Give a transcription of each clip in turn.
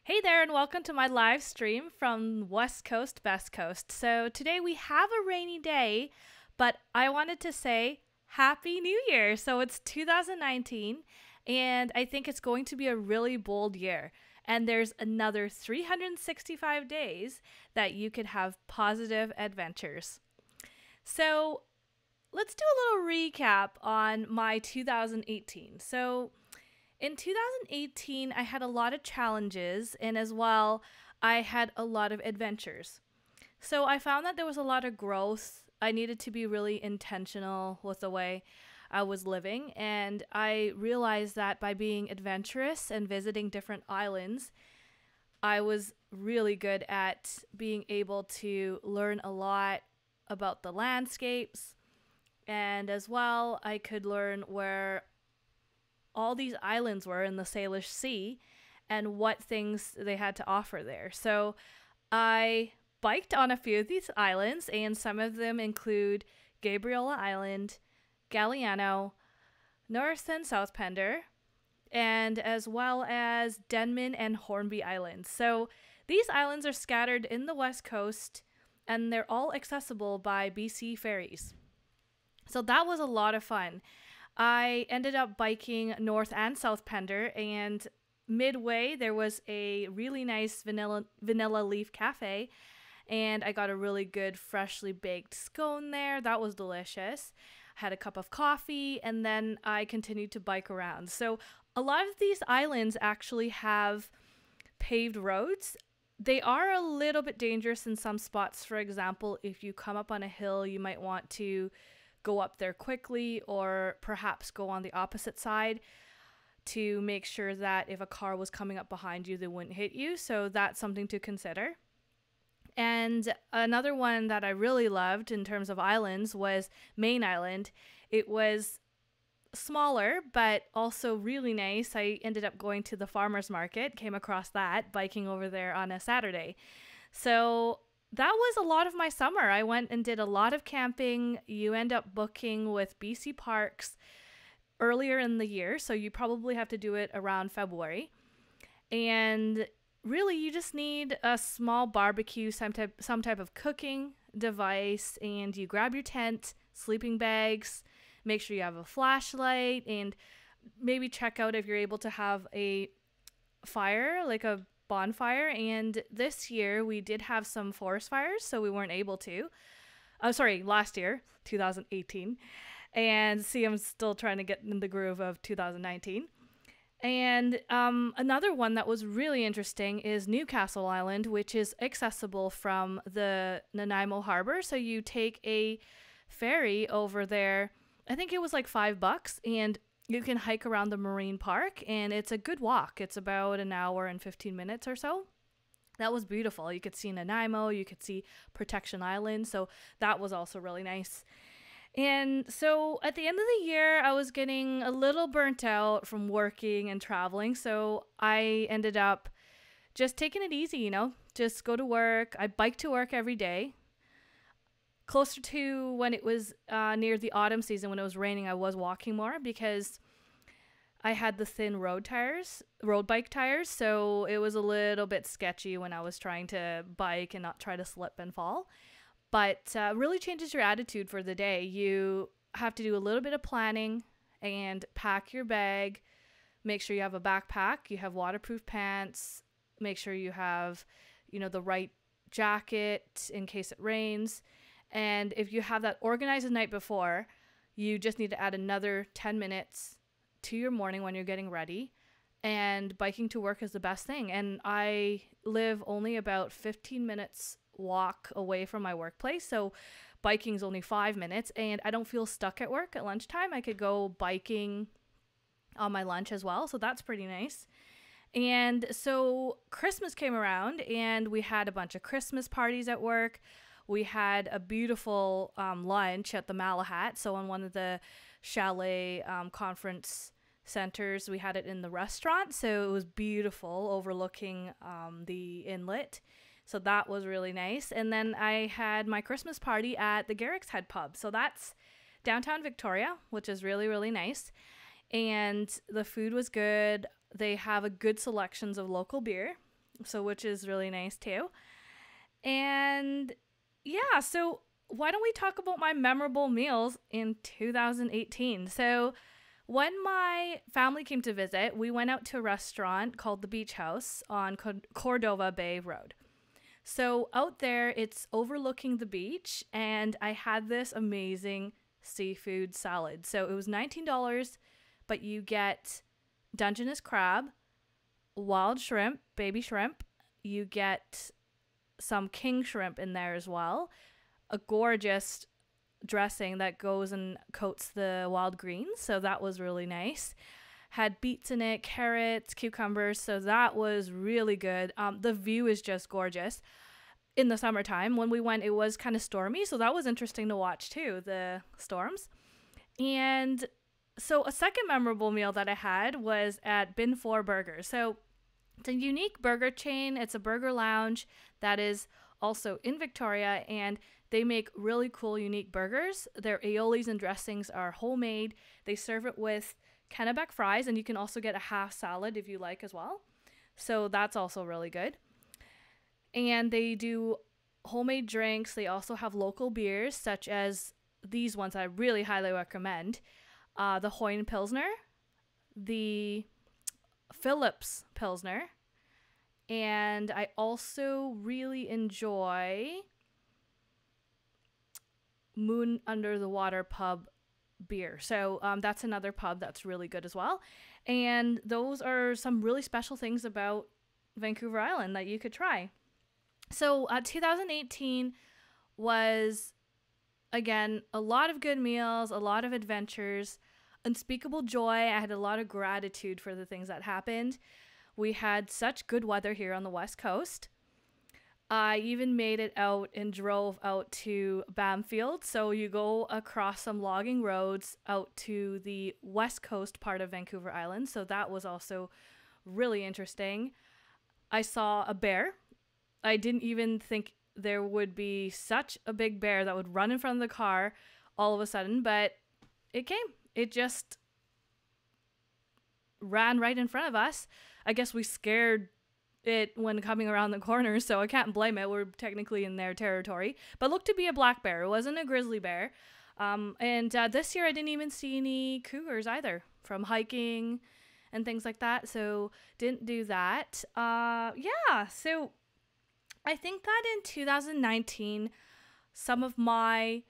Hey there, and welcome to my live stream from West Coast, Best Coast. So, today we have a rainy day, but I wanted to say Happy New Year. So, it's 2019, and I think it's going to be a really bold year. And there's another 365 days that you could have positive adventures. So, let's do a little recap on my 2018. So, in 2018, I had a lot of challenges, and as well, I had a lot of adventures. So I found that there was a lot of growth. I needed to be really intentional with the way I was living, and I realized that by being adventurous and visiting different islands, I was really good at being able to learn a lot about the landscapes, and as well, I could learn where all these islands were in the Salish Sea and what things they had to offer there. So I biked on a few of these islands, and some of them include Gabriola Island, Galliano, North and South Pender, and as well as Denman and Hornby Islands. So these islands are scattered in the west coast, and they're all accessible by BC ferries. So that was a lot of fun. I ended up biking North and South Pender, and midway there was a really nice vanilla leaf cafe, and I got a really good freshly baked scone there. That was delicious. I had a cup of coffee, and then I continued to bike around. So a lot of these islands actually have paved roads. They are a little bit dangerous in some spots. For example, if you come up on a hill, you might want to go up there quickly or perhaps go on the opposite side to make sure that if a car was coming up behind you, they wouldn't hit you. So that's something to consider. And another one that I really loved in terms of islands was Main Island. It was smaller, but also really nice. I ended up going to the farmer's market, came across that, biking over there on a Saturday. So that was a lot of my summer. I went and did a lot of camping. You end up booking with BC Parks earlier in the year, so you probably have to do it around February. And really, you just need a small barbecue, some type of cooking device, and you grab your tent, sleeping bags, make sure you have a flashlight, and maybe check out if you're able to have a fire, like a bonfire. And this year we did have some forest fires, so we weren't able to. Oh, sorry, last year, 2018. And see, I'm still trying to get in the groove of 2019. And another one that was really interesting is Newcastle Island, which is accessible from the Nanaimo Harbor. So you take a ferry over there. I think it was like $5, and you can hike around the marine park, and it's a good walk. It's about an hour and 15 minutes or so. That was beautiful. You could see Nanaimo, you could see Protection Island, so that was also really nice. And so at the end of the year, I was getting a little burnt out from working and traveling, so I ended up just taking it easy, just go to work. I bike to work every day. Closer to when it was near the autumn season, when it was raining, I was walking more because I had the thin road bike tires, so it was a little bit sketchy when I was trying to bike and not try to slip and fall. But really changes your attitude for the day. You have to do a little bit of planning and pack your bag. Make sure you have a backpack, you have waterproof pants, make sure you have, the right jacket in case it rains. And if you have that organized the night before, you just need to add another 10 minutes to your morning when you're getting ready. And biking to work is the best thing. And I live only about 15 minutes walk away from my workplace. So biking is only 5 minutes, and I don't feel stuck at work at lunchtime. I could go biking on my lunch as well. So that's pretty nice. And so Christmas came around, and we had a bunch of Christmas parties at work. We had a beautiful lunch at the Malahat. So on one of the chalet conference centers, we had it in the restaurant. So it was beautiful, overlooking the inlet. So that was really nice. And then I had my Christmas party at the Garrick's Head Pub. So that's downtown Victoria, which is really, really nice. And the food was good. They have a good selections of local beer. so which is really nice too. And yeah, so why don't we talk about my memorable meals in 2018? So when my family came to visit, we went out to a restaurant called the Beach House on Cordova Bay Road. So out there, it's overlooking the beach, and I had this amazing seafood salad. So it was $19, but you get Dungeness crab, wild shrimp, baby shrimp. You get some king shrimp in there as well. A gorgeous dressing that goes and coats the wild greens. So that was really nice. Had beets in it, carrots, cucumbers. So that was really good. The view is just gorgeous. In the summertime, when we went, it was kind of stormy. So that was interesting to watch too, the storms. And so a second memorable meal that I had was at Bin 4 Burgers. So it's a unique burger chain. It's a burger lounge that is also in Victoria, and they make really cool, unique burgers. Their aiolis and dressings are homemade. They serve it with Kennebec fries, and you can also get a half salad if you like as well. So that's also really good. And they do homemade drinks. They also have local beers, such as these ones I really highly recommend. The Hoyne Pilsner, the Phillips Pilsner, and I also really enjoy Moon Under the Water Pub beer. So that's another pub that's really good as well. And those are some really special things about Vancouver Island that you could try. So 2018 was, again, a lot of good meals, a lot of adventures, unspeakable joy. I had a lot of gratitude for the things that happened. We had such good weather here on the West Coast. I even made it out and drove out to Bamfield. So you go across some logging roads out to the west coast part of Vancouver Island. So that was also really interesting. I saw a bear. I didn't even think there would be such a big bear that would run in front of the car all of a sudden, but it came. It just ran right in front of us. I guess we scared it when coming around the corner, so I can't blame it. We're technically in their territory, but looked to be a black bear. It wasn't a grizzly bear. And this year I didn't even see any cougars either from hiking and things like that, so didn't do that. Yeah, so I think that in 2019, some of my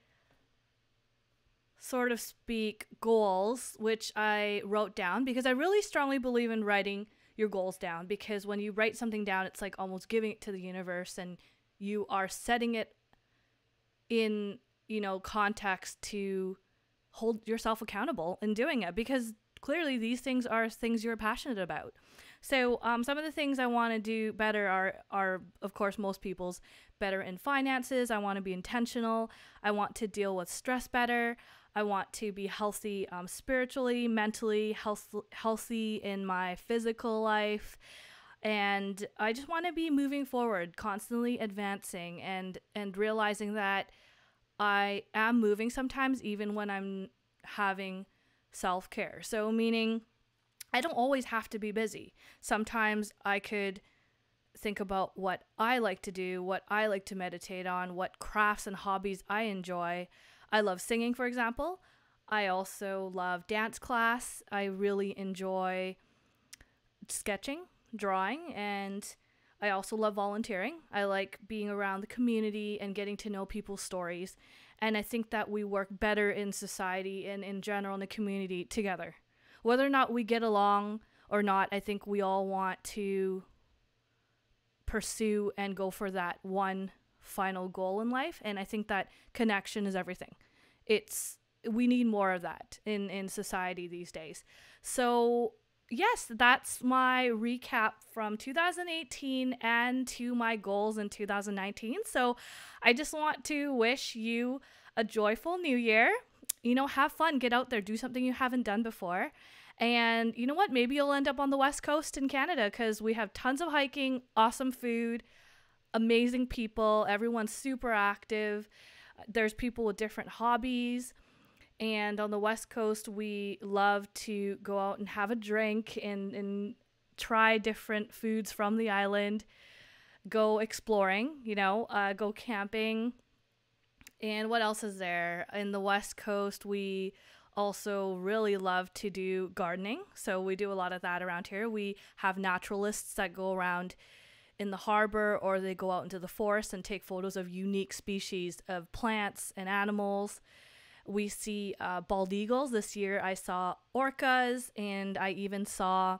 sort of speak goals, which I wrote down, because I really strongly believe in writing your goals down, because when you write something down, it's like almost giving it to the universe, and you are setting it in, context to hold yourself accountable in doing it, because clearly these things are things you're passionate about. So some of the things I want to do better are, of course, most people's better in finances. I want to be intentional. I want to deal with stress better. I want to be healthy spiritually, mentally, healthy in my physical life. And I just want to be moving forward, constantly advancing, and realizing that I am moving sometimes, even when I'm having self-care. So meaning I don't always have to be busy. Sometimes I could think about what I like to do, what I like to meditate on, what crafts and hobbies I enjoy. I love singing, for example. I also love dance class. I really enjoy sketching, drawing, and I also love volunteering. I like being around the community and getting to know people's stories. And I think that we work better in society and in general in the community together. Whether or not we get along or not, I think we all want to pursue and go for that one final goal in life. And I think that connection is everything. We need more of that in society these days. So yes, that's my recap from 2018 and to my goals in 2019. So I just want to wish you a joyful new year. Have fun, get out there, do something you haven't done before. And you know what? Maybe you'll end up on the West Coast in Canada, because we have tons of hiking, awesome food, amazing people. Everyone's super active. There's people with different hobbies. And on the West Coast, we love to go out and have a drink and try different foods from the island, go exploring, go camping. And what else is there? In the West Coast, we also really love to do gardening. So we do a lot of that around here. We have naturalists that go around in the harbor, or they go out into the forest and take photos of unique species of plants and animals. We see bald eagles. This year I saw orcas, and I even saw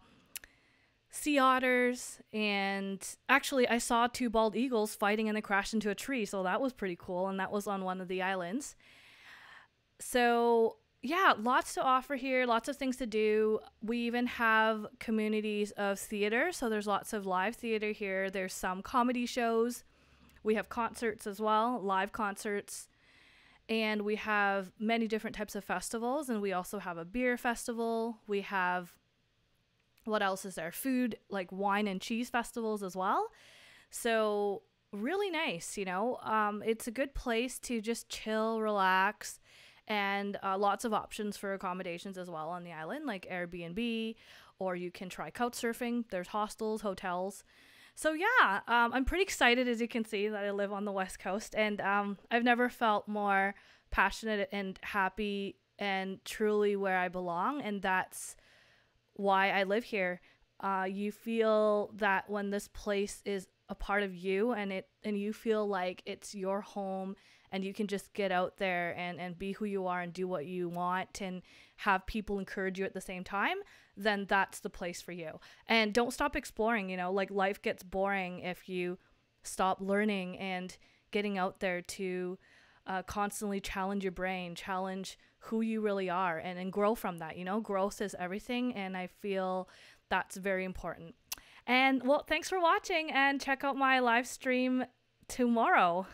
sea otters, and actually I saw two bald eagles fighting and they crashed into a tree, so that was pretty cool, and that was on one of the islands. So yeah, lots to offer here, lots of things to do. We even have communities of theater, so there's lots of live theater here. There's some comedy shows. We have concerts as well, live concerts. And we have many different types of festivals, and we also have a beer festival. We have, what else is there? Food, like wine and cheese festivals as well. So really nice, it's a good place to just chill, relax, and lots of options for accommodations as well on the island, like Airbnb, or you can try couch surfing. There's hostels, hotels. So yeah, I'm pretty excited, as you can see, that I live on the West Coast, and I've never felt more passionate and happy and truly where I belong, and that's why I live here. You feel that when this place is a part of you, and you feel like it's your home, and you can just get out there and be who you are and do what you want and have people encourage you at the same time, then that's the place for you. And don't stop exploring, like life gets boring if you stop learning and getting out there to constantly challenge your brain, challenge who you really are, and grow from that. Growth is everything, and I feel that's very important. And well, thanks for watching, and check out my live stream tomorrow.